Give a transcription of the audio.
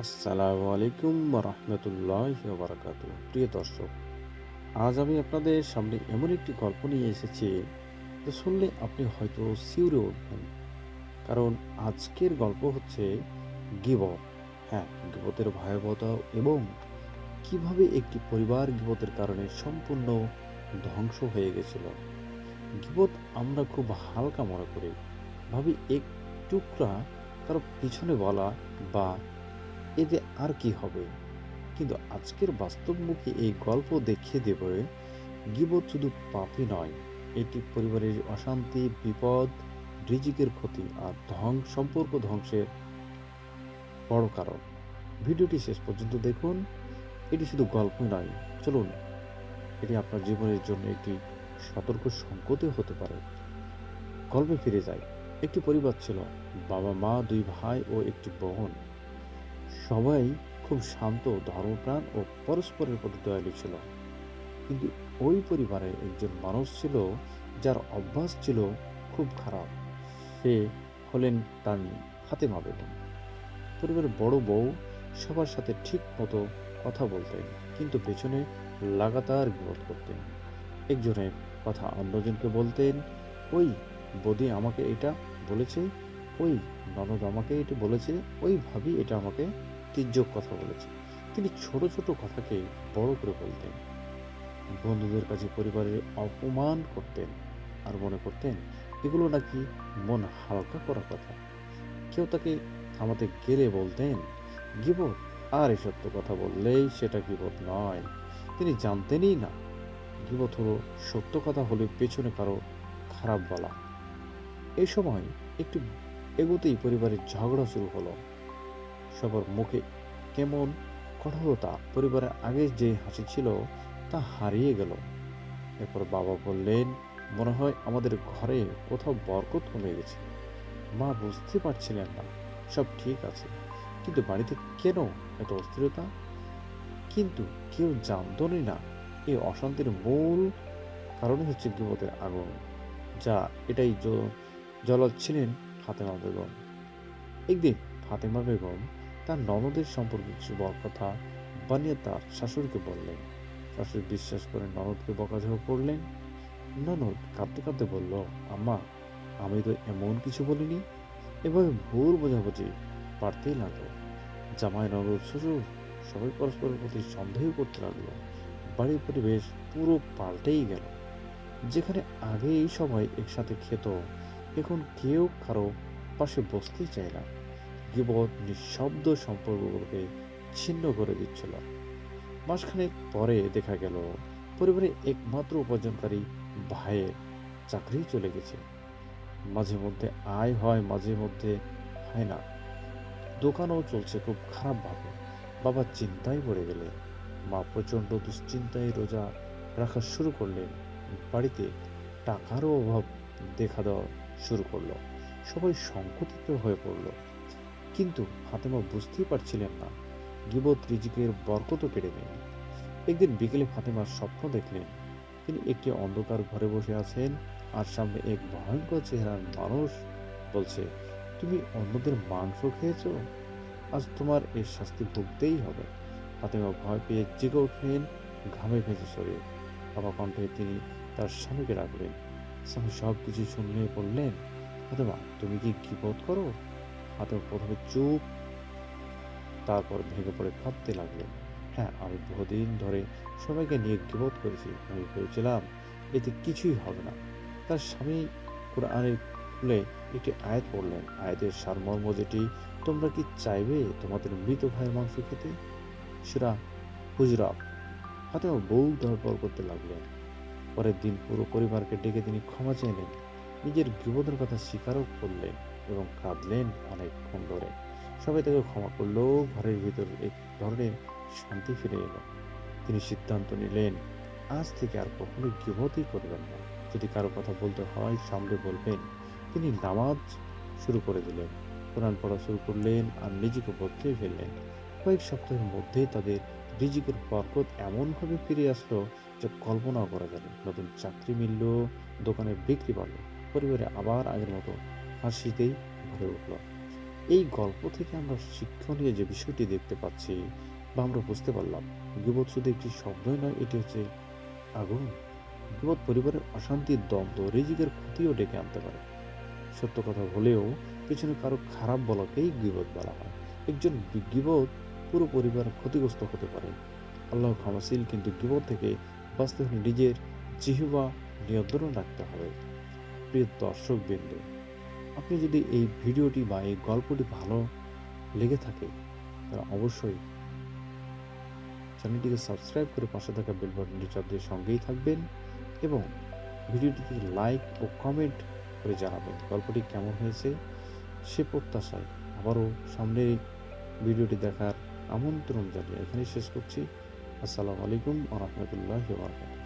আসসালামু আলাইকুম রহমতুল্লাহ বারাকাতু। প্রিয় দর্শক, আজ আমি আপনাদের সামনে এমন একটি গল্প নিয়ে এসেছি যে শুনলে আপনি হয়তো শিউরে উঠবেন। কারণ আজকের গল্প হচ্ছে গীবত। হ্যাঁ, গীবতের ভয়াবহতা এবং কিভাবে একটি পরিবার গীবতের কারণে সম্পূর্ণ ধ্বংস হয়ে গেছিল। গীবত আমরা খুব হালকা মনে করি, ভাবি এক টুকরা কারো পিছনে বলা বা এতে আর কি হবে। কিন্তু আজকের বাস্তবমুখী এই গল্প দেখিয়ে দেবে গীবত শুধু পাপই নয়, এটি পরিবারের অশান্তি, বিপদ, রিজিকের ক্ষতি আর সম্পর্ক ধ্বংসের বড় কারণ। ভিডিওটি শেষ পর্যন্ত দেখুন। এটি শুধু গল্পই নয়, চলুন, এটি আপনার জীবনের জন্য একটি সতর্ক সংকেতও হতে পারে। গল্পে ফিরে যাই। একটি পরিবার ছিল, বাবা মা, দুই ভাই ও একটি বোন। সবাই খুব শান্ত, ধর্মপ্রাণ ও পরস্পরের প্রতি দয়ালু ছিল। কিন্তু ওই পরিবারে একজন মানুষ ছিল যার অভ্যাস ছিল খুব খারাপ। সে হলেন তার ফাতেমা বেগম। পরিবারের বড় বউ, সবার সাথে ঠিক মতো কথা বলতেন, কিন্তু পেছনে লাগাতার বিপদ করতেন। একজনের কথা অন্যজনকে বলতেন, ওই বৌদি আমাকে এটা বলেছে, ওই ননদ আমাকে এটা বলেছে, ওই ভাবি এটা আমাকে তির্যক কথা বলেছে। তিনি ছোট ছোট কথাকে বড় করে বলতেন, বন্ধুদের কাছে পরিবারের অপমান করতেন আর মনে করতেন এগুলো নাকি মন হালকা করা কথা। কেউ তাকে থামাতে গেলে বলতেন, গীবত, আর এই সত্য কথা বললেই সেটা গীবত নয়। তিনি জানতেনই না গীবত হলো সত্য কথা হলে পেছনে কারো খারাপ বলা। এই সময় একটু এগোতেই পরিবারের ঝগড়া শুরু হলো। সবার মুখে কেমন কঠোরতা, পরিবারের আগে যে হাসি ছিল তা হারিয়ে গেল। এরপর বাবা বললেন, মনে হয় আমাদের ঘরে কোথাও বরকত কমে গেছে। মা বুঝতে পারছিলেন না, সব ঠিক আছে, কিন্তু বাড়িতে কেন এত অস্থিরতা। কিন্তু কেউ জানতই না এই অশান্তির মূল কারণ হচ্ছে গিবতের আগুন, যা এটাই জ্বলাচ্ছিলেন ফাতেমা বেগম। একদিন ফাতেমা বেগম তার ননদের সম্পর্কে কিছু বড় কথা বানিয়ে তার শাশুড়িকে বললেন। শাশুড়ি বিশ্বাস করে ননদকে বকাঝকা করলেন। ননদ কাঁদতে কাঁদতে বলল, আম্মা, আমি তো এমন কিছু বলিনি। এভাবে ভুল বোঝাবুঝি বাড়তেই লাগলো। জামাই, ননদ, শ্বশুর সবাই পরস্পরের প্রতি সন্দেহ করতে লাগলো। বাড়ির পরিবেশ পুরো পাল্টেই গেল। যেখানে আগে এই সবাই একসাথে খেত, এখন কেউ কারো পাশে বসতেই চায় না। গীবত নিঃশব্দ সম্পর্কগুলোকে ছিন্ন করে দিচ্ছিল। মাসখানেক পরে দেখা গেল পরিবারের একমাত্র উপার্জনকারী ভাইয়ের চাকরি চলে গেছে। মাঝে মধ্যে আয় হয়, মাঝে মধ্যে হয় না। দোকানও চলছে খুব খারাপভাবে। বাবা চিন্তায় পড়ে গেলেন। মা প্রচণ্ড দুশ্চিন্তায় রোজা রাখা শুরু করলেন। বাড়িতে টাকারও অভাব দেখা দেওয়া শুরু করলো। সবাই সংকুচিত হয়ে পড়ল। কিন্তু ফাতেমা বুঝতেই পারছিলেন না গীবত রিজিকের বরকত কেড়ে নেয়। একদিন বিকেলে ফাতেমার স্বপ্ন দেখলেন তিনি একটি অন্ধকার ঘরে বসে আছেন, আর সামনে এক ভয়ঙ্কর চেহারার মানুষ বলছে, তুমি অন্যদের মাংস খেয়েছো, আজ তোমার এর শাস্তি ভুগতেই হবে। ফাতেমা ভয় পেয়ে জেগে উঠলেন, ঘামে ভেজে শরীর। কাঁপা কণ্ঠে তিনি তার স্বামীকে ডাকলেন। স্বামী সব কিছু শুনলে বললেন, ফাতেমা, তুমি কি গীবত করো? ফাতেমা প্রথমে চুপ, তারপর ভেঙে পড়ে কাঁদতে লাগলেন। হ্যাঁ, আমি বহুদিন ধরে সবাইকে নিয়ে গীবত করেছি। আমি ভেবেছিলাম এতে কিছুই হবে না। তার স্বামী কোরআনের খুলে একটি আয়াত পড়লেন। আয়াতের সারমর্ম যেটি, তোমরা কি চাইবে তোমাদের মৃত ভাইয়ের মাংস খেতে? সূরা হুজরাত। ফাতেমা বউ ধড়ফড় করতে লাগলেন। পরের দিন পুরো পরিবারকে ডেকে তিনি ক্ষমা চাইলেন, নিজের গীবতের কথা স্বীকারও করলেন এবং কাঁদলেন অনেকক্ষণ ধরে। সবাই তাকে ক্ষমা করলেও ঘরের ভিতর এক ধরনের শান্তি ফিরে এলো। তিনি সিদ্ধান্ত নিলেন, আজ থেকে আর কখনোই গীবতই করবেন না। যদি কারো কথা বলতে হয় সামলে বলবেন। তিনি নামাজ শুরু করে দিলেন, কোরআন পড়া শুরু করলেন আর নিজেকে বদলে ফেললেন। কয়েক সপ্তাহের মধ্যেই তাদের রিজিকের বরকত এমনভাবে ফিরে আসলো যা কল্পনাও করা যায় না। নতুন চাকরি মিলল, দোকানে বিক্রি বাড়ল, পরিবারে আবার আগের মতো হাসিতেই ভরে উঠল। এই গল্প থেকে আমরা শিক্ষণীয় যে বিষয়টি দেখতে পাচ্ছি বা আমরা বুঝতে পারলাম, গীবত শুধু একটি শব্দই নয়, এটি হচ্ছে আগুন। গীবত পরিবারের অশান্তি, দ্বন্দ্ব, রিজিকের ক্ষতিও ডেকে আনতে পারে। সত্য কথা হলেও পেছনে কারো খারাপ বলাকেই গীবত বলা হয়। একজন গীবত পুরো পরিবার ক্ষতিগ্রস্ত হতে পারে। আল্লাহ ক্ষমাশীল, কিন্তু গীবত থেকে বাঁচতে হলে নিজের জিহ্বা নিয়ন্ত্রণ রাখতে হবে। প্রিয় দর্শকবৃন্দ, আপনি যদি এই ভিডিওটি বা এই গল্পটি ভালো লেগে থাকে, তাহলে অবশ্যই চ্যানেলটিকে সাবস্ক্রাইব করে পাশে থাকা বেল বাটনটি চাপ দিয়ে সঙ্গেই থাকবেন এবং ভিডিওটিতে লাইক ও কমেন্ট করে জানাবেন গল্পটি কেমন হয়েছে। সে প্রত্যাশায় আবারও সামনের ভিডিওটি দেখার আমন্ত্রণ জানিয়ে এখানেই শেষ করছি। আসসালামু আলাইকুম ওয়া রাহমাতুল্লাহি ওয়া বারাকাতুহু।